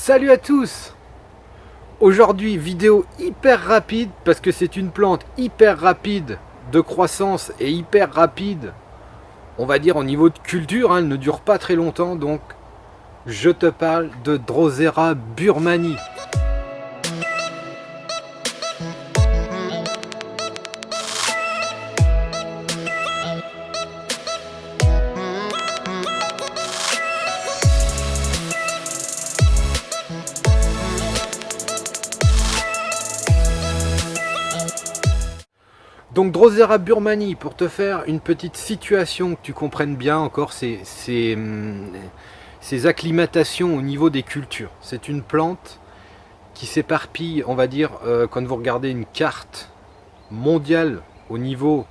Salut à tous. Aujourd'hui, vidéo hyper rapide parce que c'est une plante hyper rapide de croissance et hyper rapide, on va dire au niveau de culture, elle ne dure pas très longtemps, donc je te parle de Drosera burmani. Donc Drosera burmani, pour te faire une petite situation, que tu comprennes bien encore ces acclimatations au niveau des cultures. C'est une plante qui s'éparpille, on va dire, quand vous regardez une carte mondiale au niveau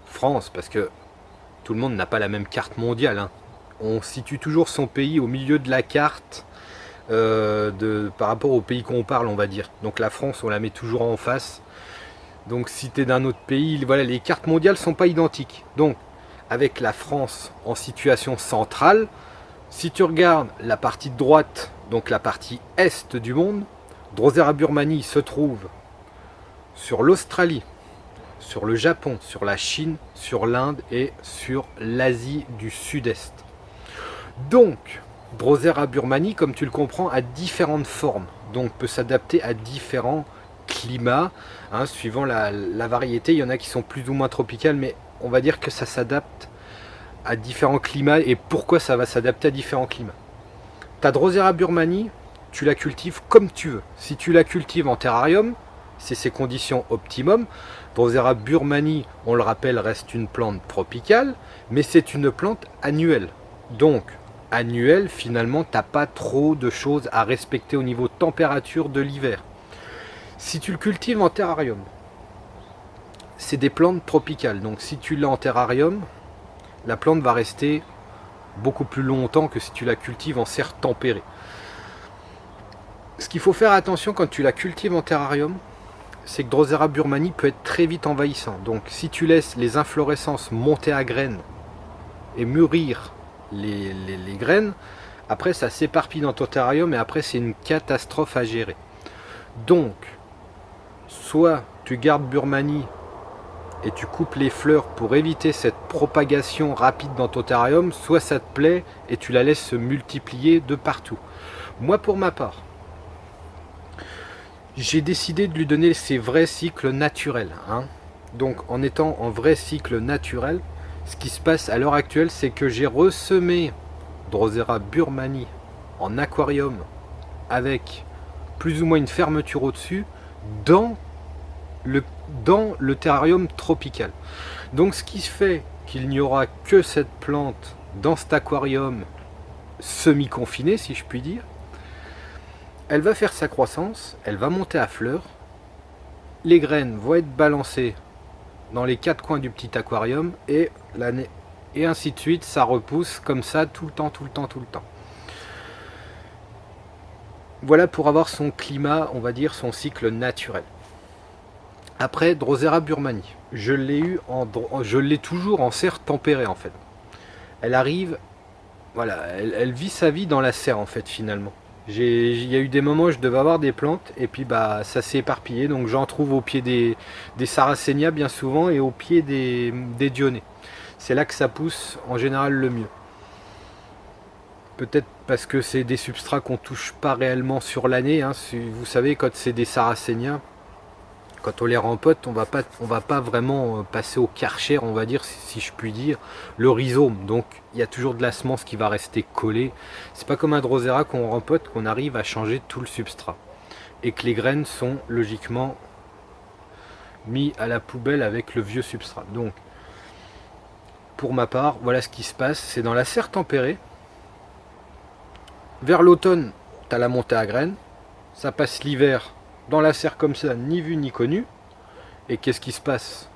France, parce que tout le monde n'a pas la même carte mondiale, hein. On situe toujours son pays au milieu de la carte par rapport au pays qu'on parle, on va dire. Donc la France, on la met toujours en face. Donc si tu es d'un autre pays, voilà, les cartes mondiales sont pas identiques. Donc avec la France en situation centrale, si tu regardes la partie de droite, donc la partie est du monde, Drosera burmani se trouve sur l'Australie, sur le Japon, sur la Chine, sur l'Inde et sur l'Asie du Sud-Est. Donc Drosera burmani, comme tu le comprends, a différentes formes, donc peut s'adapter à différents climats, hein, suivant la variété. Il y en a qui sont plus ou moins tropicales, mais on va dire que ça s'adapte à différents climats. Et pourquoi ça va s'adapter à différents climats? Ta Drosera burmani, tu la cultives comme tu veux. Si tu la cultives en terrarium, c'est ses conditions optimum. Drosera burmani, on le rappelle, reste une plante tropicale, mais c'est une plante annuelle. Donc annuelle, finalement, tu n'as pas trop de choses à respecter au niveau température de l'hiver. Si tu le cultives en terrarium, c'est des plantes tropicales. Donc si tu l'as en terrarium, la plante va rester beaucoup plus longtemps que si tu la cultives en serre tempérée. Ce qu'il faut faire attention quand tu la cultives en terrarium, c'est que Drosera burmani peut être très vite envahissant. Donc si tu laisses les inflorescences monter à graines et mûrir les graines, après ça s'éparpille dans ton terrarium et après c'est une catastrophe à gérer. Donc soit tu gardes burmani et tu coupes les fleurs pour éviter cette propagation rapide dans ton terrarium, soit ça te plaît et tu la laisses se multiplier de partout. Moi pour ma part, j'ai décidé de lui donner ses vrais cycles naturels, hein. Donc en étant en vrai cycle naturel, ce qui se passe à l'heure actuelle, c'est que j'ai ressemé Drosera burmani en aquarium avec plus ou moins une fermeture au-dessus dans le terrarium tropical. Donc ce qui fait qu'il n'y aura que cette plante dans cet aquarium semi-confiné, si je puis dire. Elle va faire sa croissance, elle va monter à fleur, les graines vont être balancées dans les quatre coins du petit aquarium et ainsi de suite, ça repousse comme ça tout le temps, tout le temps, tout le temps. Voilà pour avoir son climat, on va dire son cycle naturel. Après, Drosera burmani, je l'ai toujours en serre tempérée en fait. Elle arrive, voilà, elle vit sa vie dans la serre en fait finalement. Il y a eu des moments où je devais avoir des plantes et puis bah ça s'est éparpillé, donc j'en trouve au pied des sarracénias bien souvent et au pied des dionnées. C'est là que ça pousse en général le mieux. Peut-être parce que c'est des substrats qu'on touche pas réellement sur l'année, hein. Vous savez, quand c'est des sarracénias, quand on les rempote, on va pas vraiment passer au karcher, on va dire, si je puis dire, le rhizome. Donc il y a toujours de la semence qui va rester collée. C'est pas comme un Drosera qu'on rempote, qu'on arrive à changer tout le substrat. Et que les graines sont logiquement mis à la poubelle avec le vieux substrat. Donc, pour ma part, voilà ce qui se passe. C'est dans la serre tempérée. Vers l'automne, tu as la montée à graines. Ça passe l'hiver dans la serre comme ça, ni vu ni connu. Et qu'est-ce qui se passe?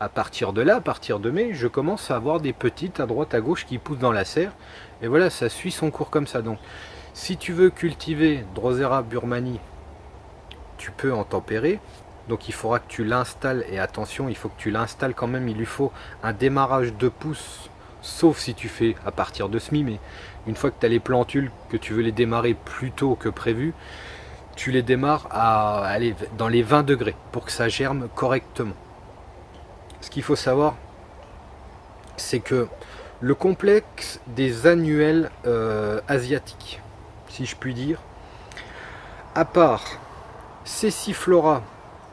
À partir de là, à partir de mai, je commence à avoir des petites à droite à gauche qui poussent dans la serre. Et voilà, ça suit son cours comme ça. Donc, si tu veux cultiver Drosera burmani, tu peux en tempérer. Donc il faudra que tu l'installes. Et attention, il faut que tu l'installes quand même. Il lui faut un démarrage de pousse sauf si tu fais à partir de semis, mais une fois que tu as les plantules, que tu veux les démarrer plus tôt que prévu, tu les démarres à aller dans les 20 degrés pour que ça germe correctement. Ce qu'il faut savoir, c'est que le complexe des annuelles asiatiques, si je puis dire, à part Céciflora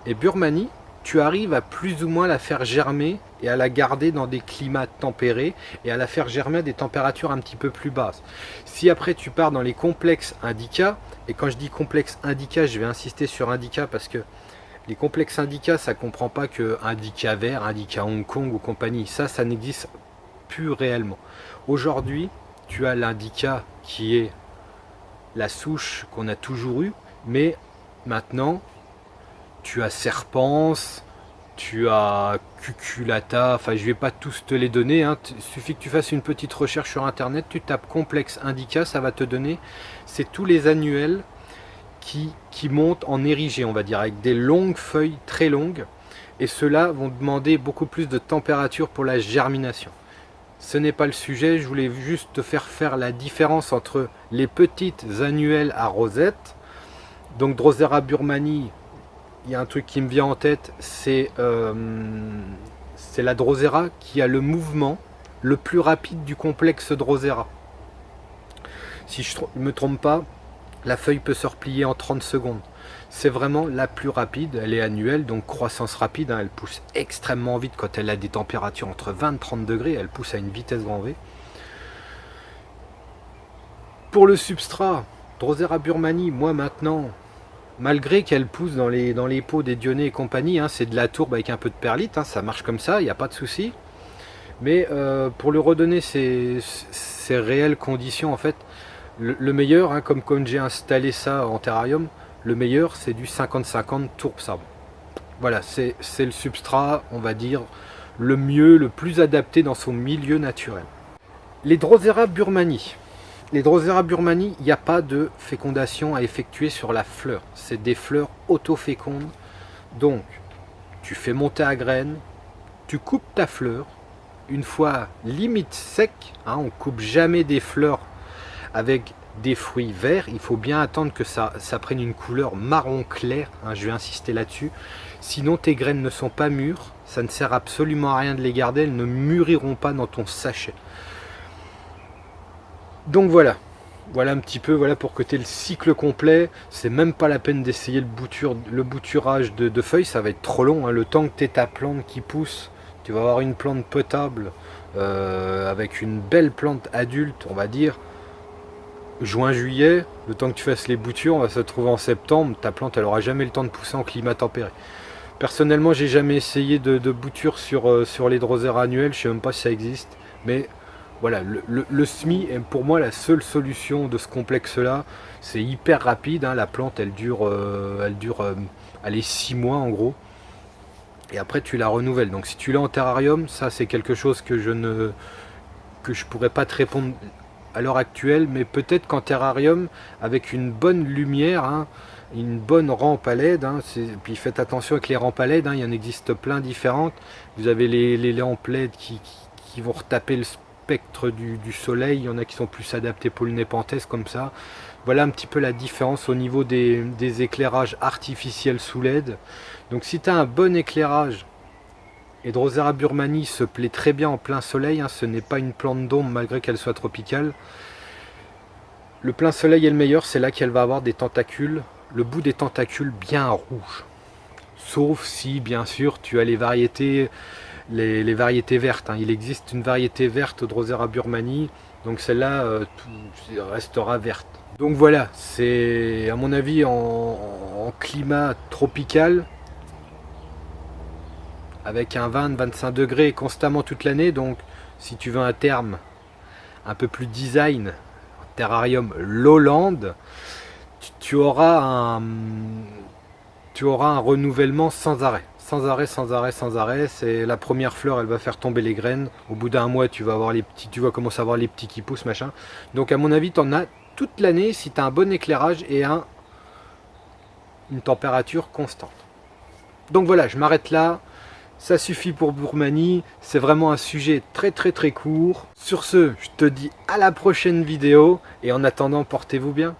et Burmanie, tu arrives à plus ou moins la faire germer et à la garder dans des climats tempérés et à la faire germer à des températures un petit peu plus basses. Si après tu pars dans les complexes indica, et quand je dis complexe indica, je vais insister sur indica parce que les complexes indica, ça ne comprend pas que indica vert, indica Hong Kong ou compagnie. Ça n'existe plus réellement. Aujourd'hui, tu as l'indica qui est la souche qu'on a toujours eue, mais maintenant, tu as Serpens, tu as Cuculata, enfin je vais pas tous te les donner, hein. Il suffit que tu fasses une petite recherche sur internet, tu tapes complexe indica, ça va te donner, c'est tous les annuels qui montent en érigé, on va dire, avec des longues feuilles très longues, et ceux-là vont demander beaucoup plus de température pour la germination. Ce n'est pas le sujet, je voulais juste te faire la différence entre les petites annuelles à rosette, donc Drosera burmanii. Il y a un truc qui me vient en tête, c'est la Drosera qui a le mouvement le plus rapide du complexe Drosera. Si je ne me trompe pas, la feuille peut se replier en 30 secondes. C'est vraiment la plus rapide, elle est annuelle, donc croissance rapide, hein, elle pousse extrêmement vite quand elle a des températures entre 20 et 30 degrés, elle pousse à une vitesse grand V. Pour le substrat, Drosera burmanii, moi maintenant, malgré qu'elle pousse dans les pots des Dionnées et compagnie, hein, c'est de la tourbe avec un peu de perlite, hein, ça marche comme ça, il n'y a pas de souci. Mais pour lui redonner ses réelles conditions, en fait, le meilleur, hein, comme j'ai installé ça en terrarium, le meilleur c'est du 50-50 tourbe sabre. Voilà, c'est le substrat, on va dire, le mieux, le plus adapté dans son milieu naturel. Les Drosera burmanii. Les Drosera burmanii, il n'y a pas de fécondation à effectuer sur la fleur. C'est des fleurs auto-fécondes. Donc, tu fais monter à graines, tu coupes ta fleur, une fois limite sec, hein, on ne coupe jamais des fleurs avec des fruits verts, il faut bien attendre que ça prenne une couleur marron clair, hein, je vais insister là-dessus. Sinon tes graines ne sont pas mûres, ça ne sert absolument à rien de les garder, elles ne mûriront pas dans ton sachet. Donc voilà un petit peu, voilà pour que tu aies le cycle complet. C'est même pas la peine d'essayer le bouturage de feuilles, ça va être trop long, hein. Le temps que tu aies ta plante qui pousse, tu vas avoir une plante potable avec une belle plante adulte, on va dire juin-juillet, le temps que tu fasses les boutures, on va se trouver en septembre, ta plante elle aura jamais le temps de pousser en climat tempéré. Personnellement, j'ai jamais essayé de bouture sur les Drosera annuels, je sais même pas si ça existe, mais voilà, le SMI est pour moi la seule solution de ce complexe-là. C'est hyper rapide, hein, la plante elle dure allez, 6 mois en gros, et après tu la renouvelles. Donc si tu l'as en terrarium, ça c'est quelque chose que je pourrais pas te répondre à l'heure actuelle, mais peut-être qu'en terrarium, avec une bonne lumière, hein, une bonne rampe à LED, hein, puis faites attention avec les rampes à LED, hein, il y en existe plein différentes. Vous avez les lampes LED qui vont retaper le spectre du soleil, il y en a qui sont plus adaptés pour le népenthes comme ça. Voilà un petit peu la différence au niveau des éclairages artificiels sous LED. Donc si tu as un bon éclairage, et Drosera burmanii se plaît très bien en plein soleil, hein, ce n'est pas une plante d'ombre malgré qu'elle soit tropicale. Le plein soleil est le meilleur, c'est là qu'elle va avoir des tentacules, le bout des tentacules bien rouge. Sauf si bien sûr tu as les variétés vertes, hein. Il existe une variété verte Drosera burmanii, donc celle-là restera verte. Donc voilà, c'est à mon avis en climat tropical, avec un 20-25 degrés constamment toute l'année. Donc si tu veux un terme un peu plus design, terrarium lowland, tu auras un renouvellement sans arrêt. Sans arrêt. C'est la première fleur, elle va faire tomber les graines. Au bout d'un mois, tu vas commencer à voir les petits qui poussent, machin. Donc à mon avis, tu en as toute l'année si tu as un bon éclairage et une température constante. Donc voilà, je m'arrête là. Ça suffit pour Birmanie, c'est vraiment un sujet très court. Sur ce, je te dis à la prochaine vidéo et en attendant, portez-vous bien.